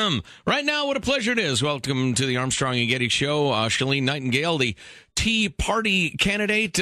a.m. Right now, what a pleasure it is. Welcome to the Armstrong and Getty Show. Shalene Nightingale, the Tea Party candidate,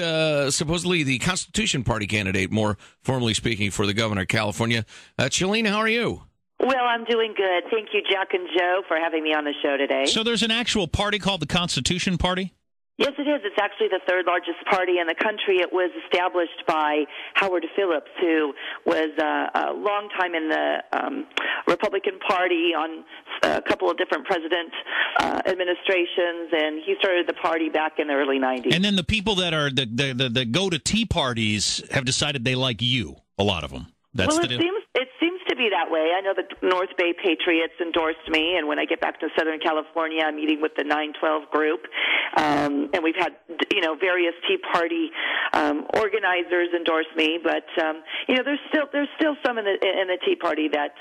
supposedly the Constitution Party candidate, more formally speaking, for the governor of California. Shalene, how are you? Well, I'm doing good. Thank you, Jack and Joe, for having me on the show today. So there's an actual party called the Constitution Party? Yes, it is. It's actually the third largest party in the country. It was established by Howard Phillips, who was a long time in the Republican Party on a couple of different president administrations, and he started the party back in the early 90s. And then the people that are the go to tea parties have decided they like you, a lot of them. That's well, the deal. It seems to be that way. I know the North Bay Patriots endorsed me, and when I get back to Southern California, I'm meeting with the 912 group, and we've had various Tea Party organizers endorse me. But there's still some in the Tea Party that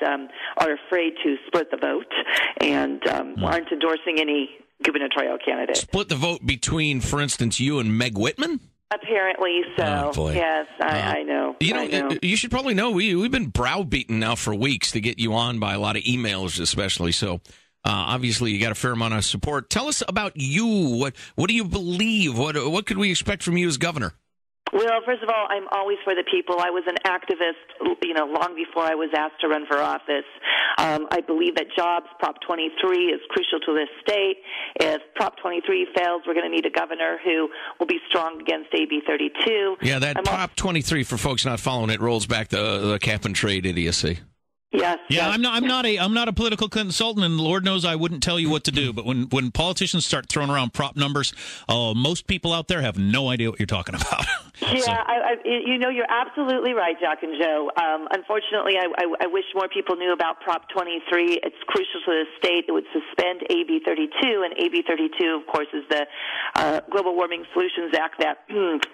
are afraid to split the vote and aren't endorsing any gubernatorial candidate. Split the vote between, for instance, you and Meg Whitman? Apparently so. Oh, boy. Yes, I know. I know. You should probably know we've been browbeaten now for weeks to get you on by a lot of emails, especially. So obviously you got a fair amount of support. Tell us about you. What do you believe? What could we expect from you as governor? Well, first of all, I'm always for the people. I was an activist, long before I was asked to run for office. I believe that jobs, Prop 23, is crucial to this state. If Prop 23 fails, we're going to need a governor who will be strong against AB 32. Yeah, that Prop 23, for folks not following it, rolls back the cap and trade idiocy. Yes. Yeah, yes. I'm not a political consultant, and Lord knows I wouldn't tell you what to do. But when politicians start throwing around prop numbers, most people out there have no idea what you're talking about. Yeah, So. You're absolutely right, Jack and Joe. Unfortunately, I wish more people knew about Prop 23. It's crucial to the state. It would suspend AB 32, and AB 32, of course, is the Global Warming Solutions Act that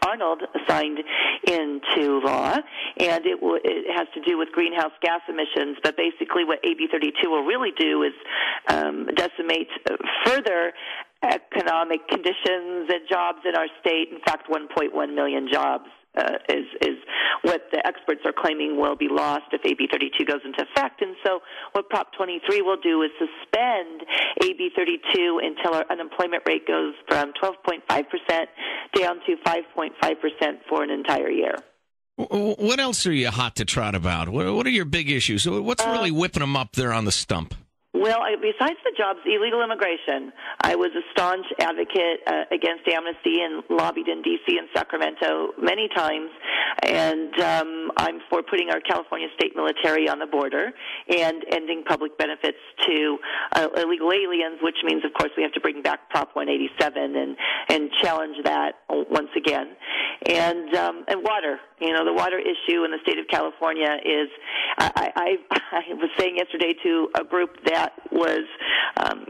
Arnold signed into law, and it has to do with greenhouse gas emissions. But basically what AB 32 will really do is decimate further economic conditions and jobs in our state. In fact, 1.1 million jobs is what the experts are claiming will be lost if AB 32 goes into effect. And so what Prop 23 will do is suspend AB 32 until our unemployment rate goes from 12.5% down to 5.5% for an entire year. What else are you hot to trot about? What are your big issues? What's really whipping them up there on the stump? Well, besides the jobs, illegal immigration. I was a staunch advocate against amnesty and lobbied in D.C. and Sacramento many times, and I'm for putting our California state military on the border and ending public benefits to illegal aliens, which means, of course, we have to bring back Prop 187 and challenge that once again. And water. The water issue in the state of California is, I was saying yesterday to a group that was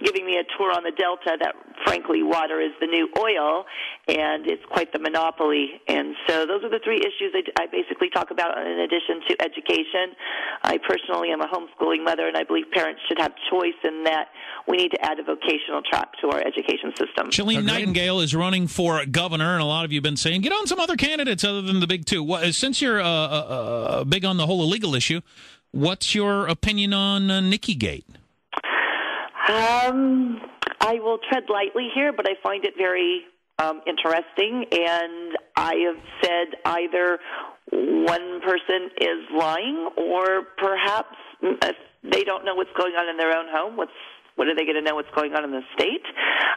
giving me a tour on the Delta that, frankly, water is the new oil, and it's quite the monopoly. And so those are the three issues I basically talk about in addition to education. I personally am a homeschooling mother, and I believe parents should have choice in that we need to add a vocational track to our education system. Shalene Nightingale is running for governor, and a lot of you have been saying, get on some other candidates other than the big two. Since you're big on the whole illegal issue, what's your opinion on Nickygate? I will tread lightly here, but I find it very interesting, and I have said either one person is lying or perhaps if they don't know what's going on in their own home, what are they going to know what's going on in the state?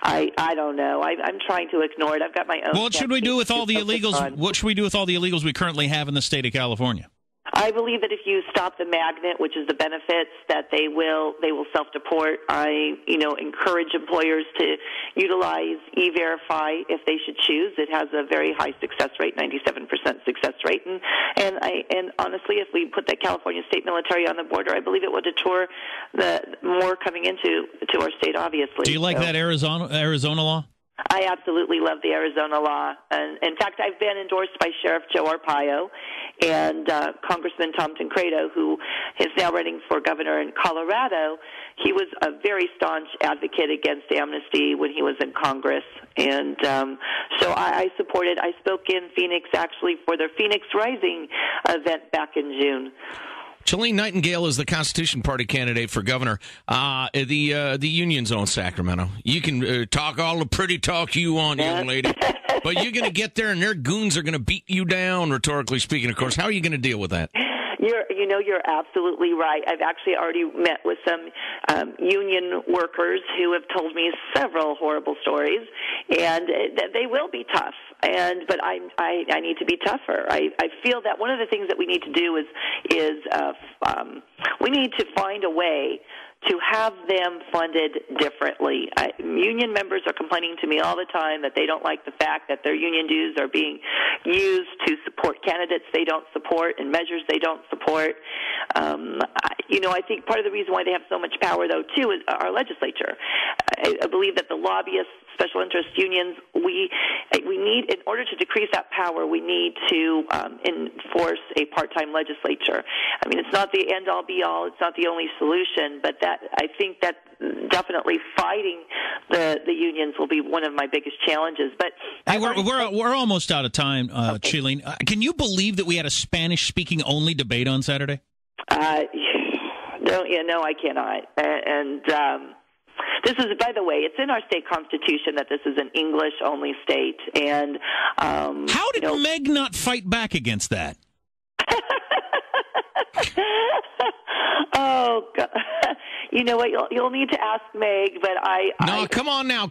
I don't know. I'm trying to ignore it. I've got my own. What should we do with all the illegals? What should we do with all the illegals we currently have in the state of California? I believe that if you stop the magnet, which is the benefits, that they will self-deport. I encourage employers to utilize E-Verify if they should choose. It has a very high success rate, 97% success rate, and honestly, if we put the California state military on the border, I believe it will deter the more coming into our state. Obviously, do you like that Arizona law? I absolutely love the Arizona law. And in fact, I've been endorsed by Sheriff Joe Arpaio and Congressman Tom Tancredo, who is now running for governor in Colorado. He was a very staunch advocate against amnesty when he was in Congress. And so I supported. I spoke in Phoenix, actually, for their Phoenix Rising event back in June. Shalene Nightingale is the Constitution Party candidate for governor. The Union's own Sacramento. You can talk all the pretty talk you want, young lady, but you're going to get there and their goons are going to beat you down, rhetorically speaking, of course. How are you going to deal with that? You're absolutely right. I've actually already met with some union workers who have told me several horrible stories, and they will be tough. But I need to be tougher. I feel that one of the things that we need to do is we need to find a way to have them funded differently. Union members are complaining to me all the time that they don't like the fact that their union dues are being used to support candidates they don't support and measures they don't support. I think part of the reason why they have so much power, though, too, is our legislature. I believe that the lobbyists, special interest unions, we need, in order to decrease that power, we need to enforce a part-time legislature. I mean, it's not the end-all, be-all. It's not the only solution, but I think that definitely fighting the unions will be one of my biggest challenges. But hey, we're almost out of time, okay. Shalene. Can you believe that we had a Spanish-speaking only debate on Saturday? No, I cannot. And this is, by the way, it's in our state constitution that this is an English-only state. And how did Meg not fight back against that? Oh, God. You know what? You'll need to ask Meg, but come on now.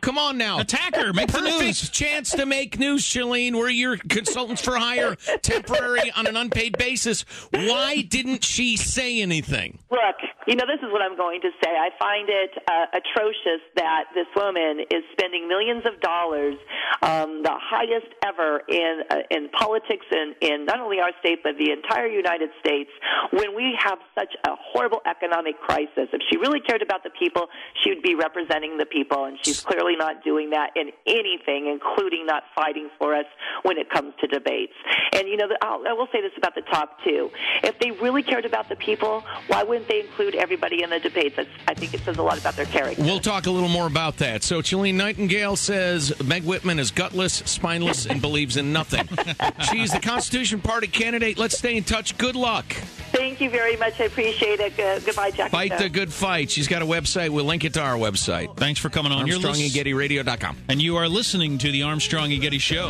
Attack her. Make the news. Perfect chance to make news, Shalene. We're your consultants for hire, temporary on an unpaid basis. Why didn't she say anything? Look, this is what I'm going to say. I find it atrocious that this woman is spending millions of dollars, the highest ever in politics in not only our state but the entire United States, when we have such a horrible economic crisis. If she really cared about the people, she would be representing the people, and she's clearly not doing that in anything, including not fighting for us when it comes to debates. And, I will say this about the top two. If they really cared about the people, why wouldn't they include everybody in the debates? I think it says a lot about their character. We'll talk a little more about that. So Shalene Nightingale says Meg Whitman is gutless, spineless, and believes in nothing. She's the Constitution Party candidate. Let's stay in touch. Good luck. Thank you very much. I appreciate it. Goodbye, Jack. Fight the good fight. She's got a website. We'll link it to our website. Thanks for coming on. ArmstrongandGettyRadio.com. And you are listening to the Armstrong and Getty Show.